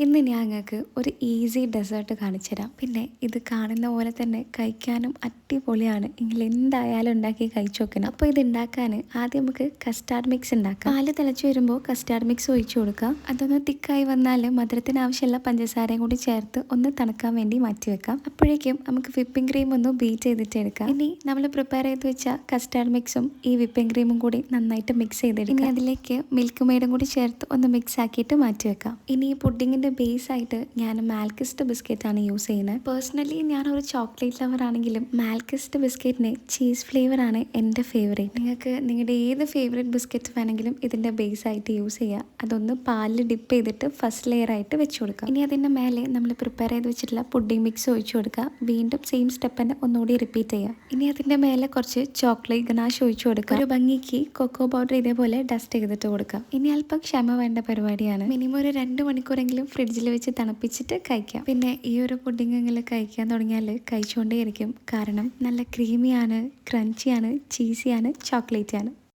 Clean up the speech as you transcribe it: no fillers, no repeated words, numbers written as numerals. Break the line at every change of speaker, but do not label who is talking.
ഇന്ന് ഞാൻ നിങ്ങൾക്ക് ഒരു ഈസി ഡെസേർട്ട് കാണിച്ചു തരാം. പിന്നെ ഇത് കാണുന്ന പോലെ തന്നെ കഴിക്കാനും അടിപൊളിയാണ്. നിങ്ങൾ എന്തായാലും ഉണ്ടാക്കി കഴിച്ചു നോക്കണം. അപ്പോൾ ഇത് ഉണ്ടാക്കാൻ ആദ്യം നമുക്ക് കസ്റ്റാർഡ് മിക്സ് ഉണ്ടാക്കാം. പാല് തിളച്ച് വരുമ്പോൾ കസ്റ്റാർഡ് മിക്സ് ഒഴിച്ചു കൊടുക്കാം. അതൊന്ന് തിക്കായി വന്നാൽ മധുരത്തിന് ആവശ്യമുള്ള പഞ്ചസാരയും കൂടി ചേർത്ത് ഒന്ന് തണുക്കാൻ വേണ്ടി മാറ്റി വെക്കാം. അപ്പോഴേക്കും നമുക്ക് വിപ്പിംഗ് ക്രീം ഒന്ന് ബീറ്റ് ചെയ്തിട്ട് എടുക്കാം. ഇനി നമ്മൾ പ്രിപ്പയർ ചെയ്ത് വെച്ച കസ്റ്റാർഡ് മിക്സും ഈ വിപ്പിംഗ് ക്രീമും കൂടി നന്നായിട്ട് മിക്സ് ചെയ്തെടുക്കാം. ഇനി അതിലേക്ക് മിൽക്ക് മെയ്ഡും കൂടി ചേർത്ത് ഒന്ന് മിക്സ് ആക്കിയിട്ട് മാറ്റി വെക്കാം. ഇനി ഈ പുഡിങ്ങിൻ്റെ ബേസ് ആയിട്ട് ഞാൻ മാൽക്കിസ്റ്റ് ബിസ്ക്കറ്റ് ആണ് യൂസ് ചെയ്യുന്നത്. പേഴ്സണലി ഞാനൊരു ചോക്ലേറ്റ് ലവർ ആണെങ്കിലും മാൽക്കിസ്റ്റ് ബിസ്ക്കറ്റിന് ചീസ് ഫ്ലേവർ ആണ് എൻ്റെ ഫേവറേറ്റ്. നിങ്ങൾക്ക് നിങ്ങളുടെ ഏത് ഫേവറേറ്റ് ബിസ്ക്കറ്റ് വേണമെങ്കിലും ഇതിൻ്റെ ബേസ് ആയിട്ട് യൂസ് ചെയ്യുക. അതൊന്ന് പാലിൽ ഡിപ്പ് ചെയ്തിട്ട് ഫസ്റ്റ് ലെയർ ആയിട്ട് വെച്ച് കൊടുക്കുക. ഇനി അതിൻ്റെ മേലെ നമ്മൾ പ്രിപ്പയർ ചെയ്ത് വെച്ചിട്ടുള്ള പുഡിംഗ് മിക്സ് ഒഴിച്ചു കൊടുക്കുക. വീണ്ടും സെയിം സ്റ്റെപ്പ് തന്നെ ഒന്നുകൂടി റിപ്പീറ്റ് ചെയ്യുക. ഇനി അതിൻ്റെ മേലെ കുറച്ച് ചോക്ലേറ്റ് ഗനാഷ് ഒഴിച്ചു കൊടുക്കുക. ഒരു ഭംഗിക്ക് കൊക്കോ പൗഡർ ഇതേപോലെ ഡസ്റ്റ് ചെയ്തിട്ട് കൊടുക്കുക. ഇനി അല്പം ക്ഷമ വേണ്ട പരിപാടിയാണ്. മിനിമം ഒരു 2 മണിക്കൂറെങ്കിലും ഫ്രിഡ്ജിൽ വെച്ച് തണുപ്പിച്ചിട്ട് കഴിക്കാം. പിന്നെ ഈ ഒരു പുഡിംഗ് നിങ്ങൾ കഴിക്കാൻ തുടങ്ങിയാൽ കഴിച്ചുകൊണ്ടേയിരിക്കും. കാരണം നല്ല ക്രീമിയാണ്, ക്രഞ്ചിയാണ്, ചീസിയാണ്, ചോക്ലേറ്റ് ആണ്.